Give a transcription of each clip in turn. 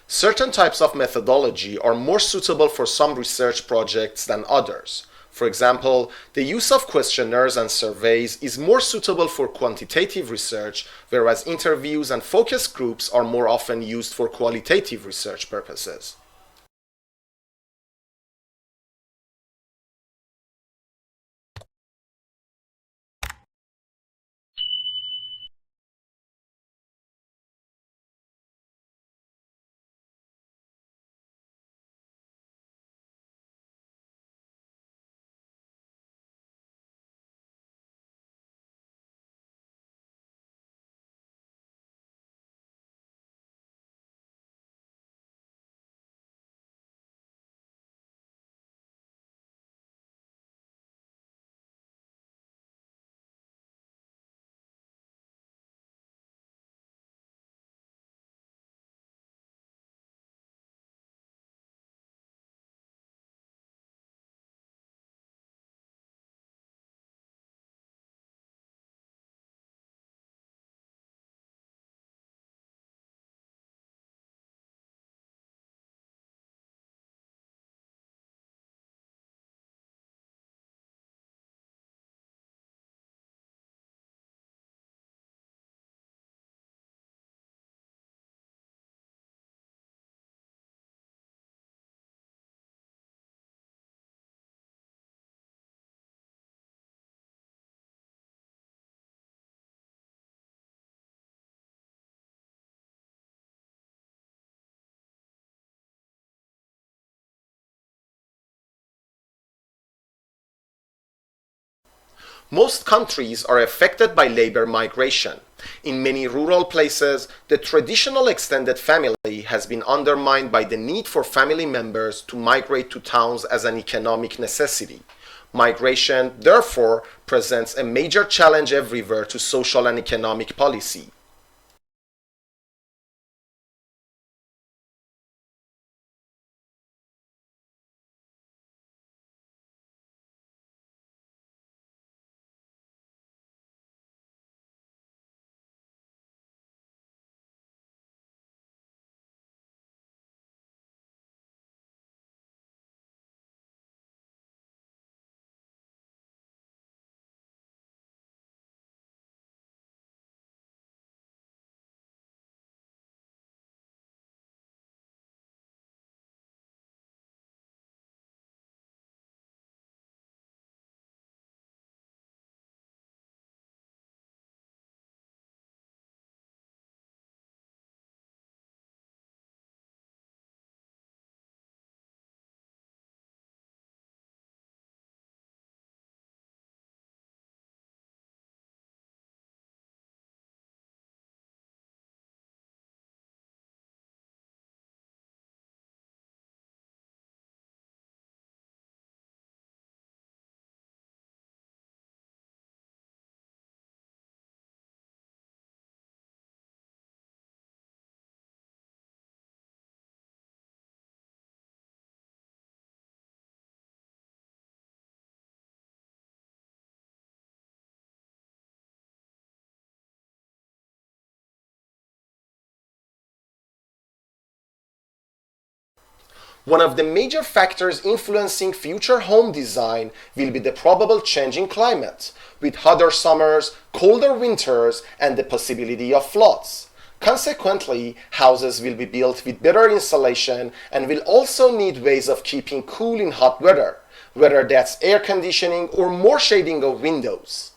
Certain types of methodology are more suitable for some research projects than others. For example, the use of questionnaires and surveys is more suitable for quantitative research, whereas interviews and focus groups are more often used for qualitative research purposes. Most countries are affected by labor migration. In many rural places, the traditional extended family has been undermined by the need for family members to migrate to towns as an economic necessity. Migration, therefore, presents a major challenge everywhere to social and economic policy. One of the major factors influencing future home design will be the probable change in climate, with hotter summers, colder winters, and the possibility of floods. Consequently, houses will be built with better insulation and will also need ways of keeping cool in hot weather, whether that's air conditioning or more shading of windows.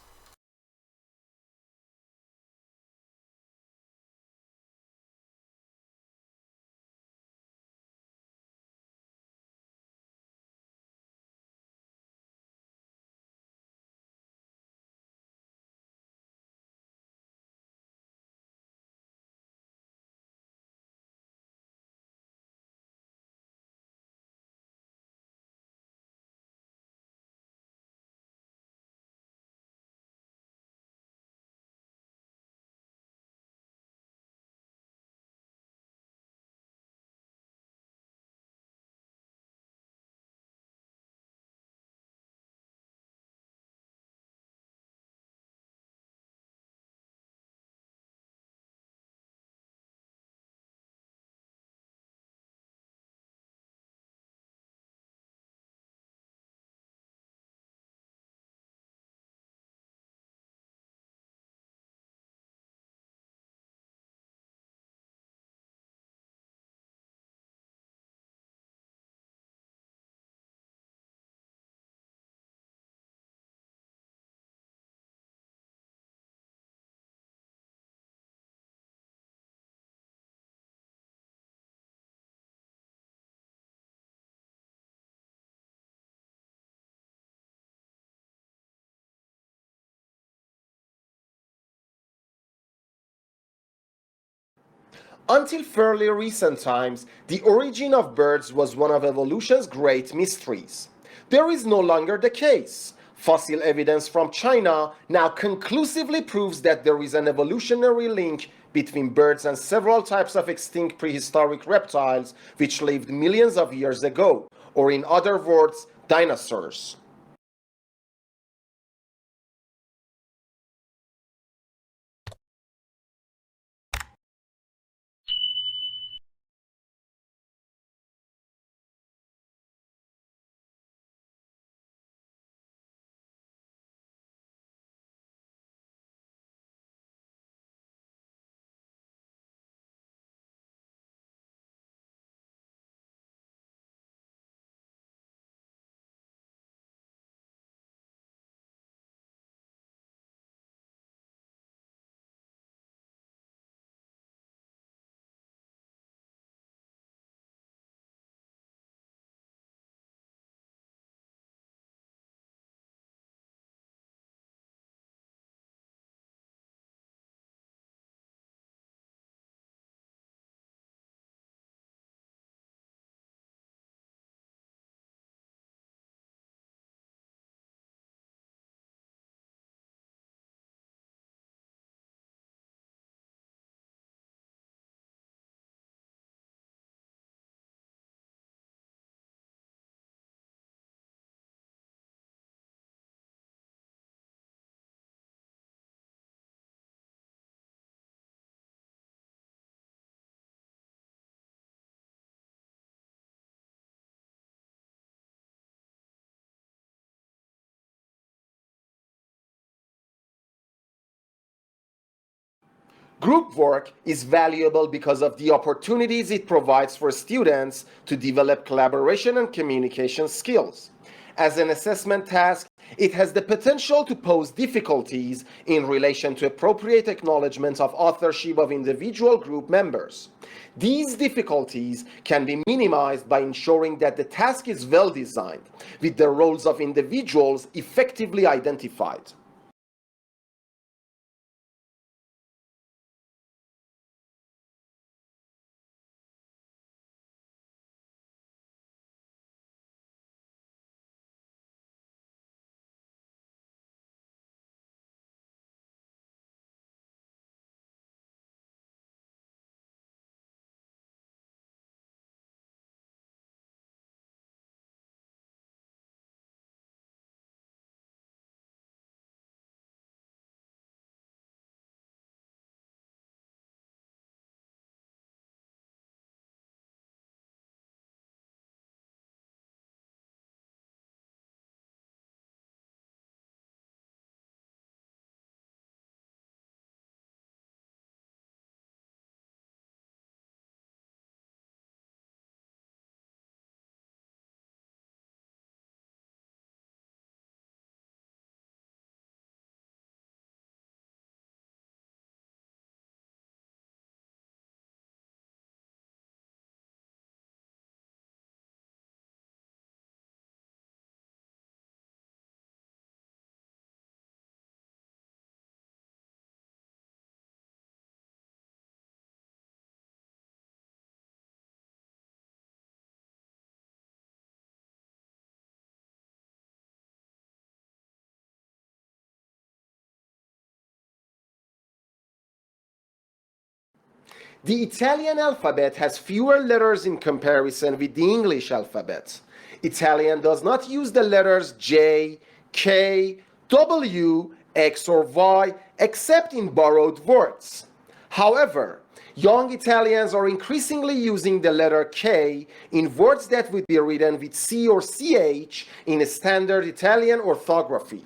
Until fairly recent times, the origin of birds was one of evolution's great mysteries. There is no longer the case. Fossil evidence from China now conclusively proves that there is an evolutionary link between birds and several types of extinct prehistoric reptiles which lived millions of years ago, or in other words, dinosaurs. Group work is valuable because of the opportunities it provides for students to develop collaboration and communication skills. As an assessment task, it has the potential to pose difficulties in relation to appropriate acknowledgement of authorship of individual group members. These difficulties can be minimized by ensuring that the task is well designed, with the roles of individuals effectively identified. The Italian alphabet has fewer letters in comparison with the English alphabet. Italian does not use the letters J, K, W, X, or Y except in borrowed words. However, young Italians are increasingly using the letter K in words that would be written with C or CH in a standard Italian orthography.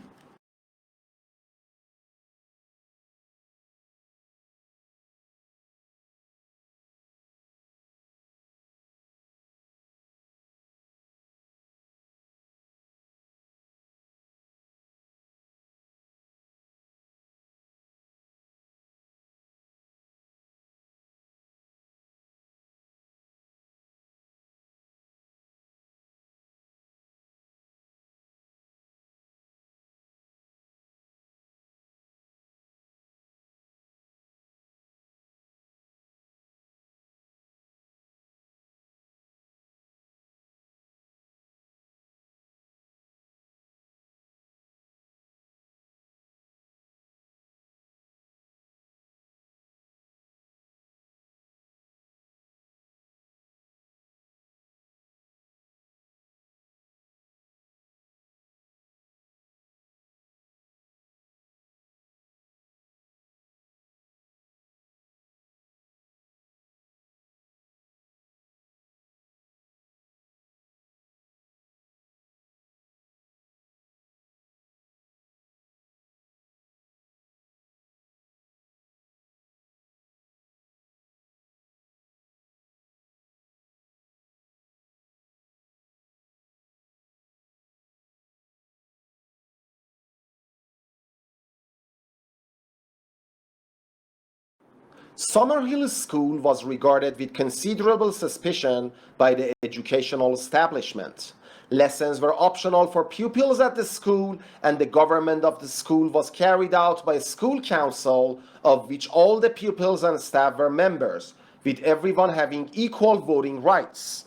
Summerhill School was regarded with considerable suspicion by the educational establishment. Lessons were optional for pupils at the school, and the government of the school was carried out by a school council of which all the pupils and staff were members, with everyone having equal voting rights.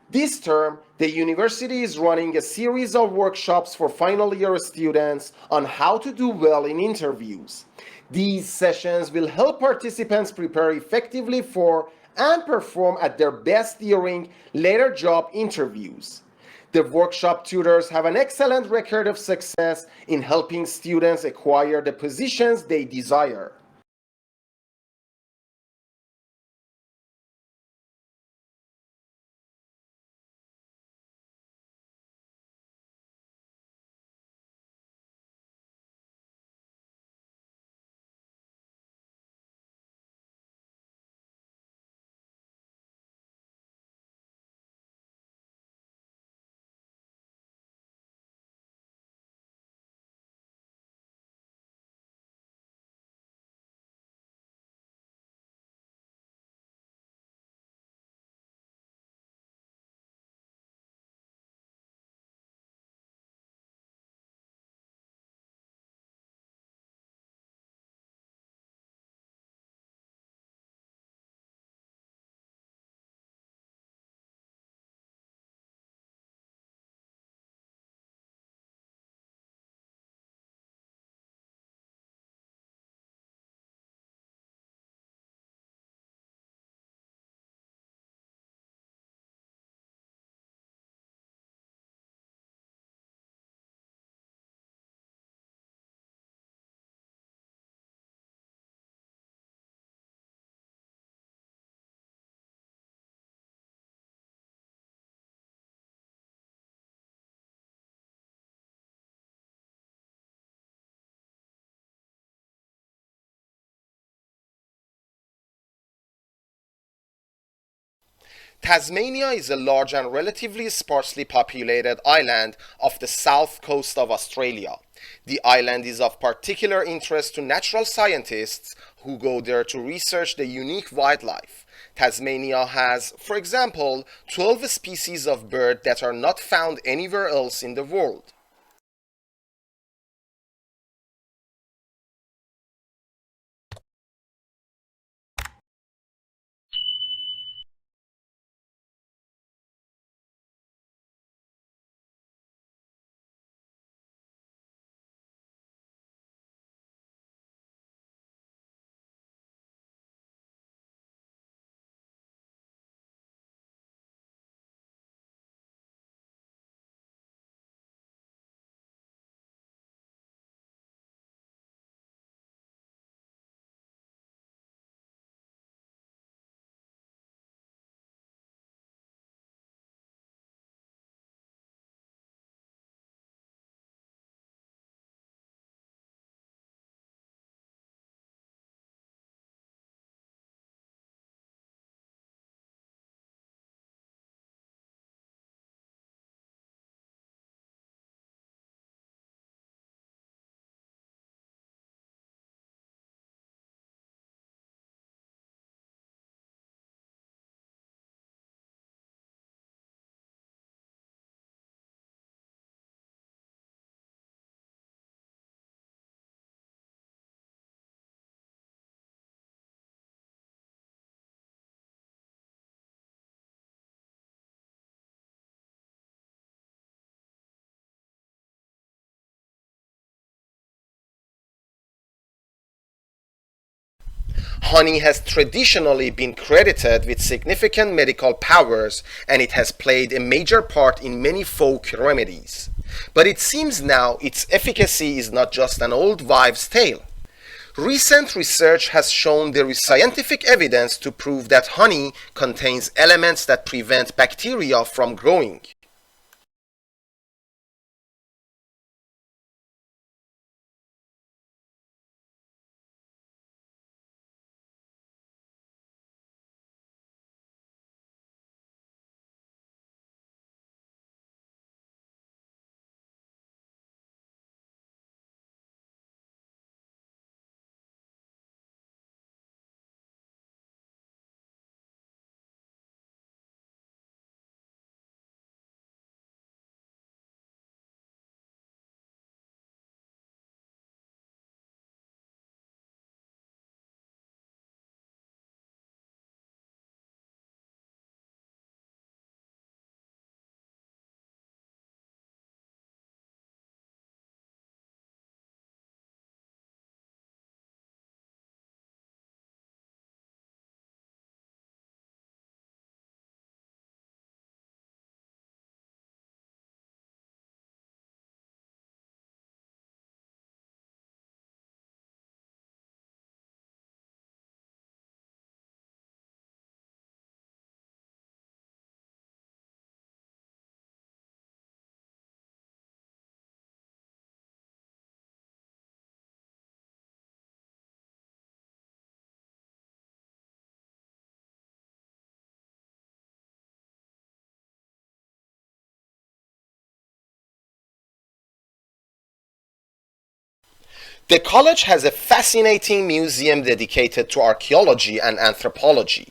This term, the university is running a series of workshops for final year students on how to do well in interviews. These sessions will help participants prepare effectively for and perform at their best during later job interviews. The workshop tutors have an excellent record of success in helping students acquire the positions they desire. Tasmania is a large and relatively sparsely populated island off the south coast of Australia. The island is of particular interest to natural scientists who go there to research the unique wildlife. Tasmania has, for example, 12 species of bird that are not found anywhere else in the world. Honey has traditionally been credited with significant medical powers, and it has played a major part in many folk remedies. But it seems now its efficacy is not just an old wives' tale. Recent research has shown there is scientific evidence to prove that honey contains elements that prevent bacteria from growing. The college has a fascinating museum dedicated to archaeology and anthropology.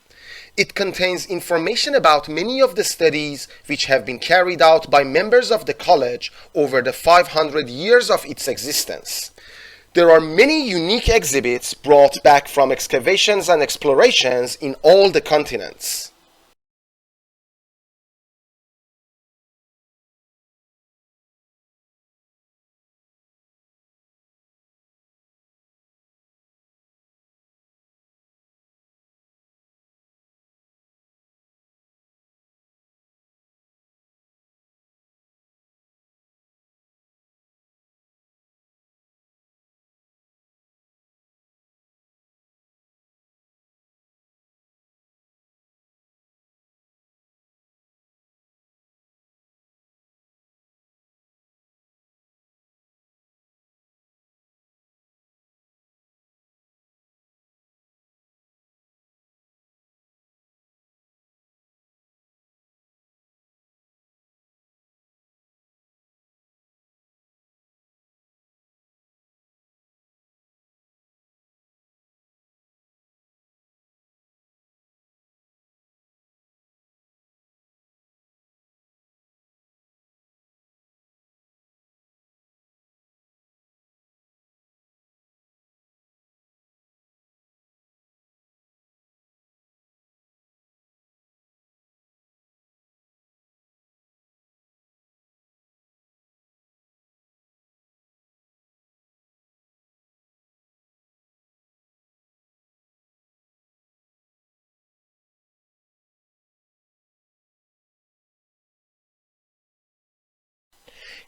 It contains information about many of the studies which have been carried out by members of the college over the 500 years of its existence. There are many unique exhibits brought back from excavations and explorations in all the continents.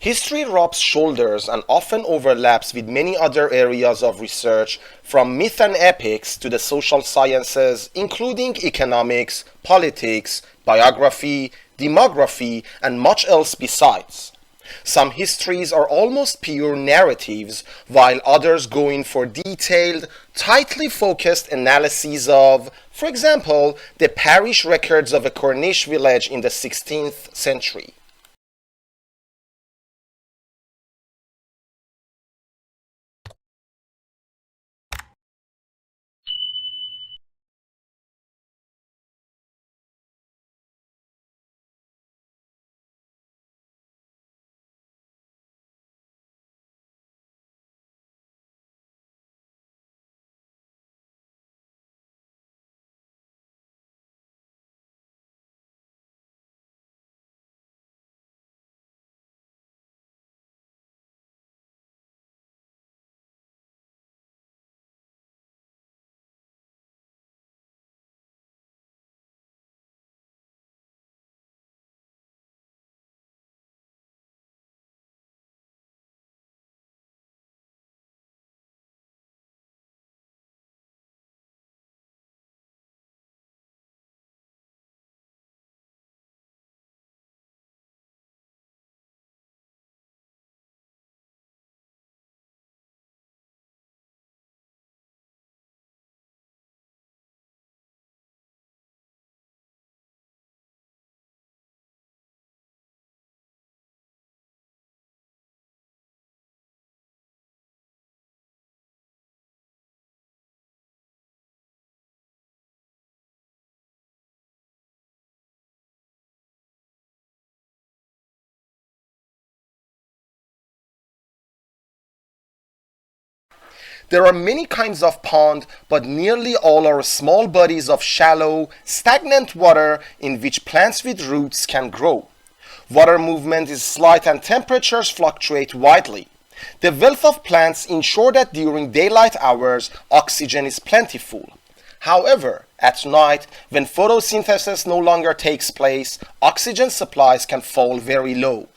History rubs shoulders and often overlaps with many other areas of research, from myth and epics to the social sciences, including economics, politics, biography, demography, and much else besides. Some histories are almost pure narratives, while others go in for detailed, tightly focused analyses of, for example, the parish records of a Cornish village in the 16th century. There are many kinds of pond, but nearly all are small bodies of shallow, stagnant water in which plants with roots can grow. Water movement is slight and temperatures fluctuate widely. The wealth of plants ensure that during daylight hours oxygen is plentiful. However, at night, when photosynthesis no longer takes place, oxygen supplies can fall very low.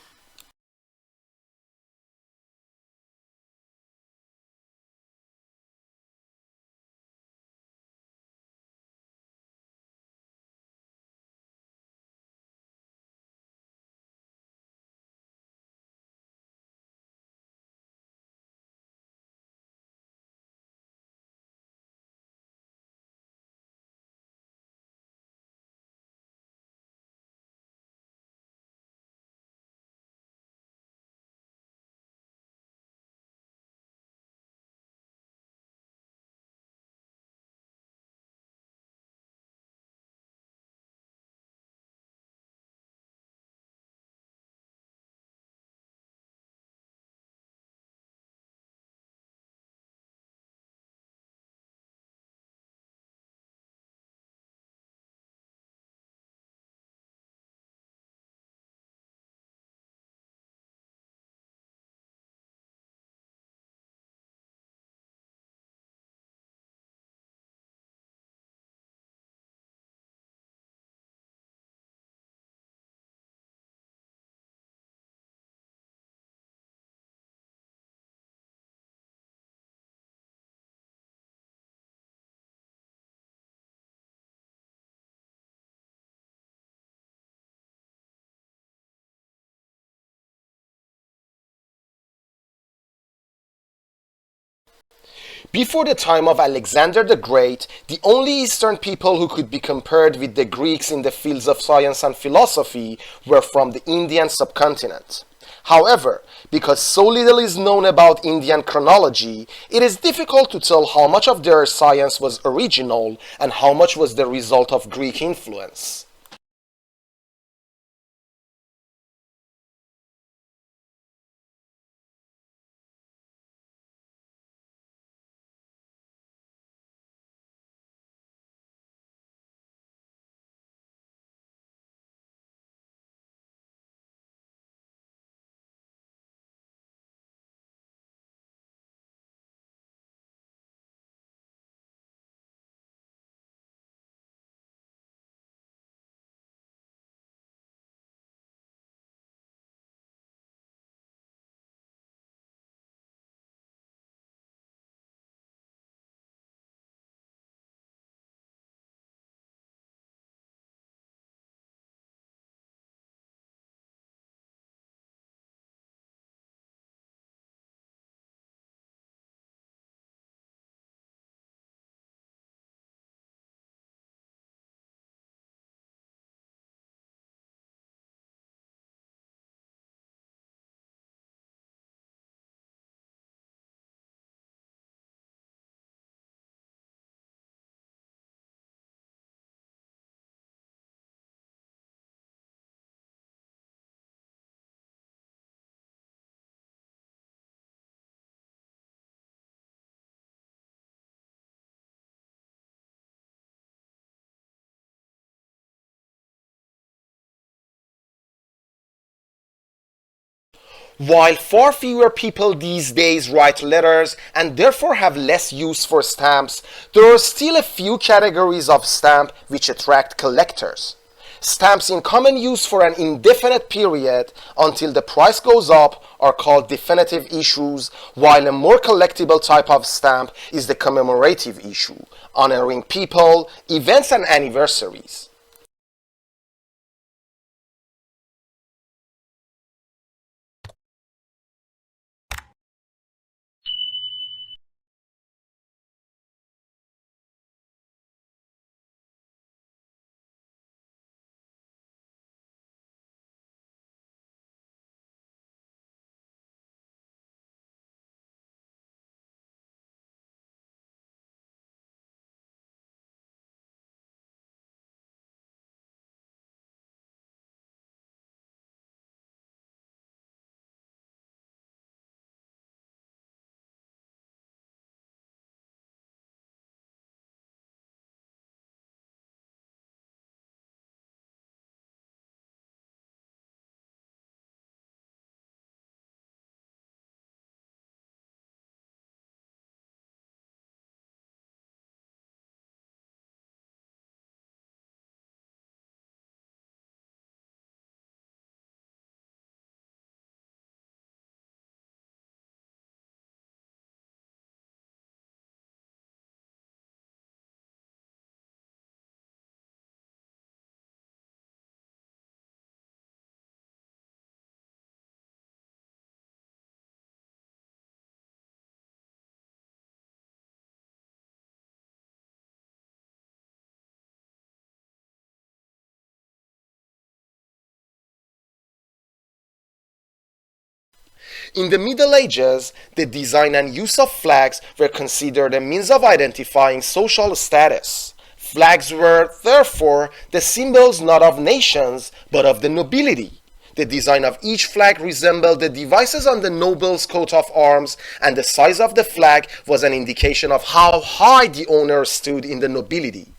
Before the time of Alexander the Great, the only Eastern people who could be compared with the Greeks in the fields of science and philosophy were from the Indian subcontinent. However, because so little is known about Indian chronology, it is difficult to tell how much of their science was original and how much was the result of Greek influence. While far fewer people these days write letters and therefore have less use for stamps, there are still a few categories of stamp which attract collectors. Stamps in common use for an indefinite period until the price goes up are called definitive issues, while a more collectible type of stamp is the commemorative issue, honoring people, events, and anniversaries. In the Middle Ages, the design and use of flags were considered a means of identifying social status. Flags were, therefore, the symbols not of nations, but of the nobility. The design of each flag resembled the devices on the noble's coat of arms, and the size of the flag was an indication of how high the owner stood in the nobility.